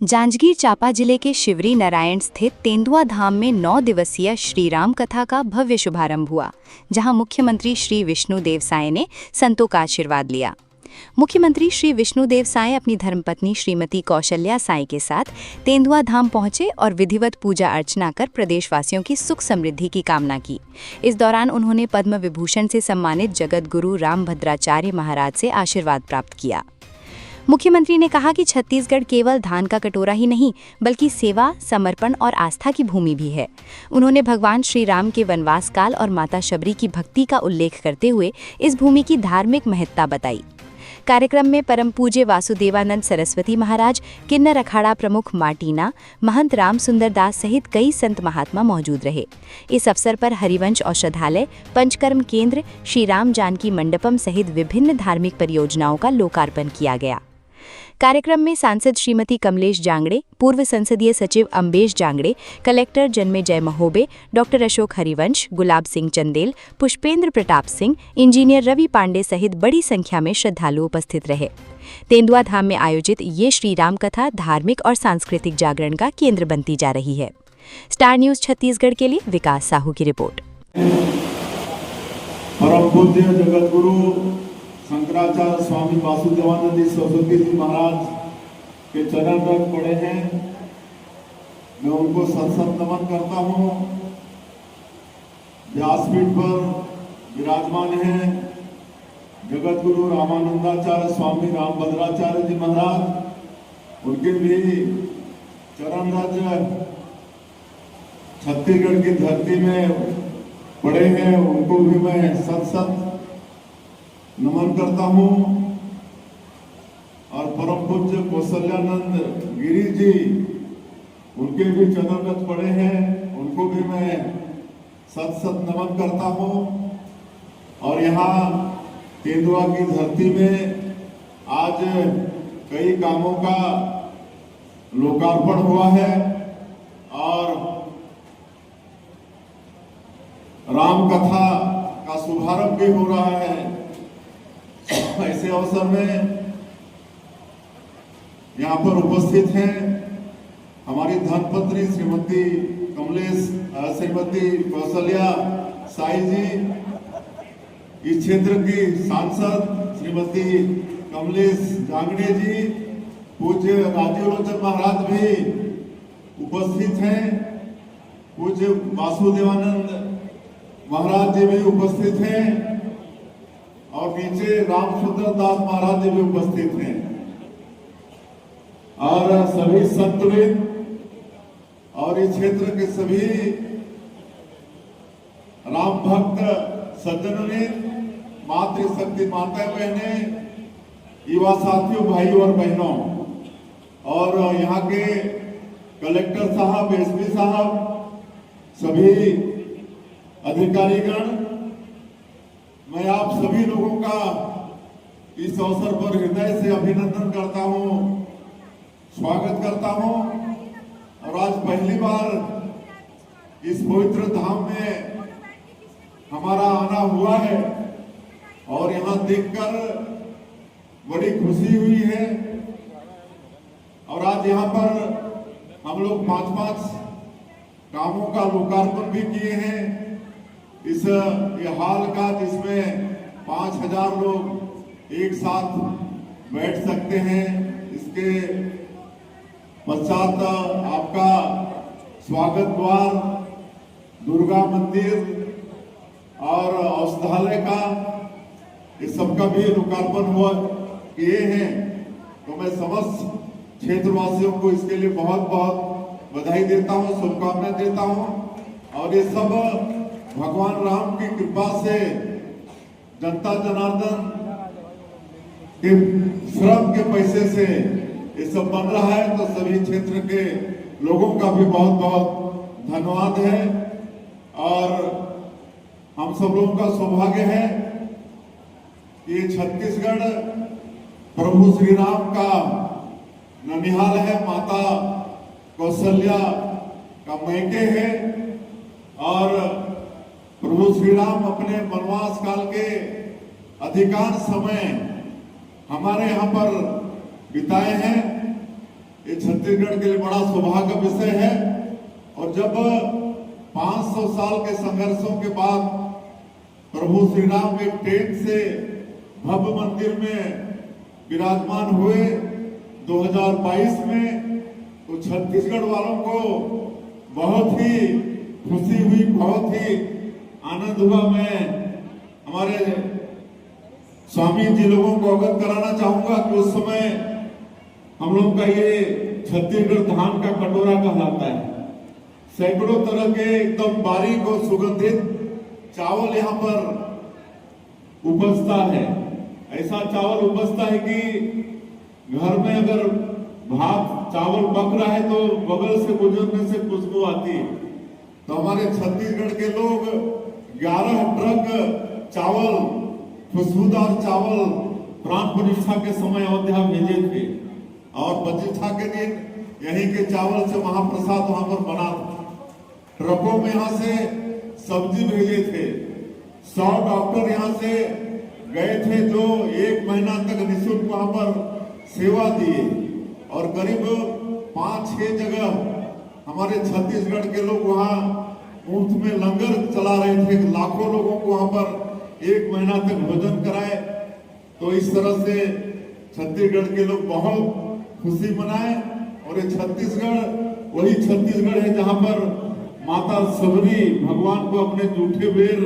जांजगीर चांपा जिले के शिवरी नारायण स्थित तेंदुआ धाम में 9 दिवसीय श्री राम कथा का भव्य शुभारंभ हुआ, जहां मुख्यमंत्री श्री विष्णुदेव साय ने संतों का आशीर्वाद लिया। मुख्यमंत्री श्री विष्णुदेव साय अपनी धर्मपत्नी श्रीमती कौशल्या साय के साथ तेंदुआ धाम पहुंचे और विधिवत पूजा अर्चना कर प्रदेशवासियों की सुख समृद्धि की कामना की। इस दौरान उन्होंने पद्म विभूषण से सम्मानित जगत गुरु रामभद्राचार्य महाराज से आशीर्वाद प्राप्त किया। मुख्यमंत्री ने कहा कि छत्तीसगढ़ केवल धान का कटोरा ही नहीं बल्कि सेवा, समर्पण और आस्था की भूमि भी है। उन्होंने भगवान श्री राम के वनवास काल और माता शबरी की भक्ति का उल्लेख करते हुए इस भूमि की धार्मिक महत्ता बताई। कार्यक्रम में परम पूज्य वासुदेवानंद सरस्वती महाराज, किन्नर अखाड़ा प्रमुख मार्टीना, महंत राम सुंदर दास सहित कई संत महात्मा मौजूद रहे। इस अवसर पर हरिवंश औषधालय, पंचकर्म केंद्र, श्री राम जानकी मंडपम सहित विभिन्न धार्मिक परियोजनाओं का लोकार्पण किया गया। कार्यक्रम में सांसद श्रीमती कमलेश जांगड़े, पूर्व संसदीय सचिव Ambesh Jangde, collector Janmejay Mahobe, doctor Ashok Harivansh, Gulab Singh Chandel, Pushpendra Pratap Singh, engineer Ravi Pandey सहित बड़ी संख्या में श्रद्धालु उपस्थित रहे। तेंदुआ धाम में आयोजित ये श्री राम कथा धार्मिक और सांस्कृतिक जागरण का केंद्र बनती जा रही है। स्टार न्यूज छत्तीसगढ़ के लिए विकास साहू की रिपोर्ट। परम पूज्य जगत गुरु शंकराचार्य स्वामी वासुदेवानंद सरस्वती जी महाराज के चरण रख पड़े हैं। मैं उनको सत नमन करता हूँ। व्यासपीठ पर विराजमान हैं जगत गुरु रामानंदाचार्य स्वामी रामभद्राचार्य जी महाराज, उनके भी चरण रज छत्तीसगढ़ की धरती में पड़े हैं। उनको भी मैं सत नमन करता हूं। और परम पूज्य कौशल्यानंद गिरी जी, उनके भी चरण रथ पड़े हैं, उनको भी मैं सत नमन करता हूं। और यहाँ तेंदुआ की धरती में आज कई कामों का लोकार्पण हुआ है और राम कथा का शुभारंभ भी हो रहा है। ऐसे अवसर में यहाँ पर उपस्थित हैं हमारी धर्मपत्नी श्रीमती कौशल्या साई जी, इस क्षेत्र की सांसद श्रीमती कमलेश जांगड़े जी, पूज्य राजीवलोचन महाराज भी उपस्थित हैं, पूज्य वासुदेवानंद महाराज जी भी उपस्थित हैं और नीचे राम सुंदर दास महाराज जी भी उपस्थित हैं और सभी संतवृंद और इस क्षेत्र के सभी राम भक्त सज्जनवृंद, मातृशक्ति माता बहने, युवा साथियों, भाइयों और बहनों, और यहाँ के कलेक्टर साहब, एसपी साहब, सभी अधिकारीगण, मैं आप सभी लोगों का इस अवसर पर हृदय से अभिनंदन करता हूं, स्वागत करता हूं। और आज पहली बार इस पवित्र धाम में हमारा आना हुआ है और यहाँ देखकर बड़ी खुशी हुई है। और आज यहाँ पर हम लोग 5 कामों का लोकार्पण भी किए हैं। ये हाल का जिसमें 5000 लोग एक साथ बैठ सकते हैं। इसके पश्चात आपका स्वागत द्वार, दुर्गा मंदिर और औषधालय का, इस सबका भी लोकार्पण हुआ किए हैं। तो मैं समस्त क्षेत्रवासियों को इसके लिए बहुत बहुत बधाई देता हूँ, शुभकामनाएं देता हूँ। और ये सब भगवान राम की कृपा से, जनता जनार्दन के श्रम के पैसे से ये सब बन रहा है। तो सभी क्षेत्र के लोगों का भी बहुत बहुत धन्यवाद है। और हम सब लोगों का सौभाग्य है कि ये छत्तीसगढ़ प्रभु श्री राम का ननिहाल है, माता कौशल्या का मैके है। और प्रभु श्री राम अपने वनवास काल के अधिकांश समय हमारे यहाँ पर बिताए हैं। ये छत्तीसगढ़ के लिए बड़ा सौभाग्य का विषय है। और जब 500 साल के संघर्षों के बाद प्रभु श्री राम एक टेंट से भव्य मंदिर में विराजमान हुए 2022 में, तो छत्तीसगढ़ वालों को बहुत ही खुशी हुई, बहुत ही आनंद हुआ। मैं हमारे स्वामी जी लोगों को अवगत कराना चाहूंगा कि उस समय हम लोग का ये छत्तीसगढ़ धान का कटोरा कहलाता है। सैकड़ों तरह के एकदम बारीक और सुगंधित चावल यहाँ पर उपजता है। ऐसा चावल उपजता है कि घर में अगर भात चावल पक रहा है तो बगल से गुजरने से खुशबू आती है। तो हमारे छत्तीसगढ़ के लोग 11 ट्रक चावल, खुशबूदार चावल प्राण प्रतिष्ठा के समय अयोध्या भेजे थे और प्रतिष्ठा के दिन यहीं के चावल से महाप्रसाद वहां पर बना था। ट्रकों में यहाँ से सब्जी भेजे थे। 100 डॉक्टर यहाँ से गए थे जो 1 महीना तक निःशुल्क वहां पर सेवा दिए। और करीब 5-6 जगह हमारे छत्तीसगढ़ के लोग वहाँ मुफ्त में लंगर चला रहे थे। लाखों लोगों को वहां पर 1 महीना तक भोजन कराए। तो इस तरह से छत्तीसगढ़ के लोग बहुत खुशी मनाए। और ये छत्तीसगढ़ वही छत्तीसगढ़ है जहां पर माता सबरी भगवान को अपने जूठे बेर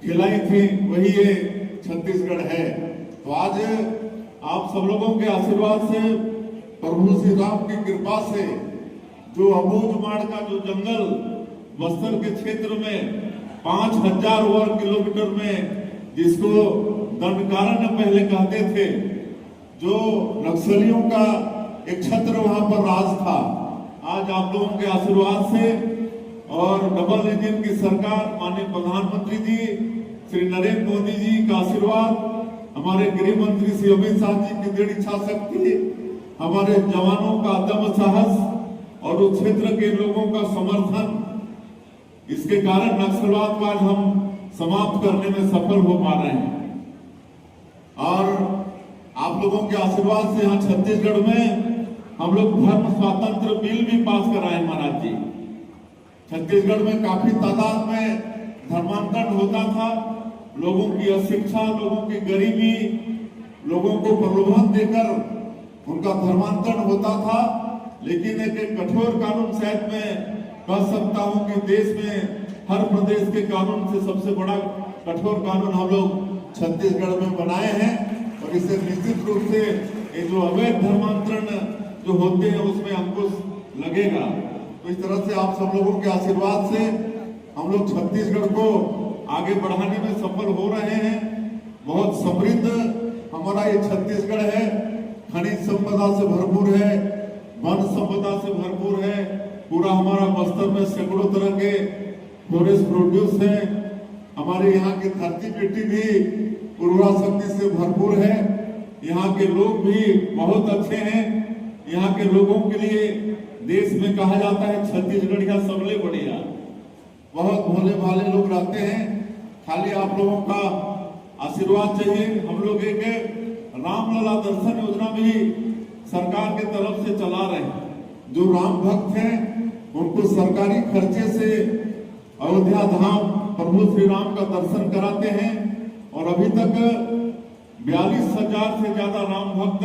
खिलाई थी, वही ये छत्तीसगढ़ है। तो आज आप सब लोगों के आशीर्वाद से, प्रभु श्री राम की कृपा से, जो अबूझमाड़ का जो जंगल बस्तर के क्षेत्र में 5000 वर्ग किलोमीटर में, जिसको दंडकारण्य पहले कहते थे, जो नक्सलियों का एक छत्र वहां पर राज था, आज आप लोगों के आशीर्वाद से और डबल इंजन की सरकार, माननीय प्रधानमंत्री जी श्री नरेंद्र मोदी जी का आशीर्वाद, हमारे गृह मंत्री श्री अमित शाह जी की दृढ़ इच्छा शक्ति, हमारे जवानों का दम साहस और उस क्षेत्र के लोगों का समर्थन, इसके कारण नक्सलवाद को आज हम समाप्त करने में सफल हो पा रहे हैं। और आप लोगों के आशीर्वाद से यहाँ छत्तीसगढ़ में हम लोग धर्म स्वातंत्र बिल भी पास कराए महाराज जी। छत्तीसगढ़ में काफी तादाद में धर्मांतरण होता था, लोगों की अशिक्षा, लोगों की गरीबी, लोगों को प्रलोभन देकर उनका धर्मांतरण होता था। लेकिन एक कठोर कानून, शायद मैं कह सकता हूं कि देश में हर प्रदेश के कानून से सबसे बड़ा कठोर कानून हम लोग छत्तीसगढ़ में बनाए हैं। और इससे निश्चित रूप से ये जो अवैध धर्मांतरण जो होते हैं उसमें अंकुश लगेगा। तो इस तरह से आप सब लोगों के आशीर्वाद से हम लोग छत्तीसगढ़ को आगे बढ़ाने में सफल हो रहे हैं। बहुत समृद्ध हमारा ये छत्तीसगढ़ है, खनिज संपदा से भरपूर है, वन संपदा से भरपूर है। पूरा हमारा बस्तर में सैकड़ों तरह के फॉरेस्ट प्रोड्यूस है। हमारे यहाँ की धरती मिट्टी भी उर्वरा शक्ति से भरपूर है। यहाँ के लोग भी बहुत अच्छे हैं। यहाँ के लोगों के लिए देश में कहा जाता है छत्तीसगढ़िया सबले बढ़िया। बहुत भोले भाले लोग रहते हैं। खाली आप लोगों का आशीर्वाद चाहिए। हम लोग एक रामलला दर्शन योजना भी सरकार के तरफ से चला रहे हैं। जो राम भक्त हैं उनको सरकारी खर्चे से अयोध्या धाम प्रभु श्री राम का दर्शन कराते हैं। और अभी तक 42,000 से ज्यादा राम भक्त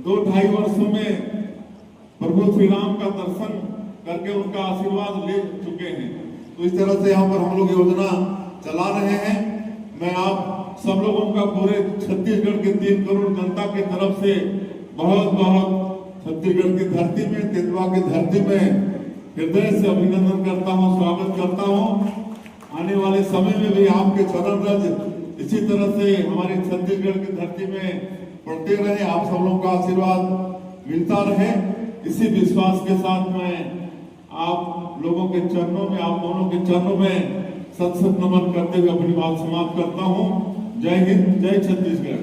2-2.5 वर्षों में प्रभु श्री राम का दर्शन करके उनका आशीर्वाद ले चुके हैं। तो इस तरह से यहाँ पर हम लोग योजना चला रहे हैं। मैं आप सब लोगों का पूरे छत्तीसगढ़ के 3 करोड़ जनता की तरफ से बहुत बहुत छत्तीसगढ़ की धरती में, तेंदुआ की धरती में हृदय से अभिनंदन करता हूँ, स्वागत करता हूँ। आने वाले समय में भी आपके चरण रज इसी तरह से हमारे छत्तीसगढ़ की धरती में पड़ते रहे, आप सब लोगों का आशीर्वाद मिलता रहे। इसी विश्वास के साथ मैं आप लोगों के चरणों में, आप दोनों के चरणों में सत सत नमन करते हुए अपनी बात समाप्त करता हूँ। जय हिंद, जय छत्तीसगढ़।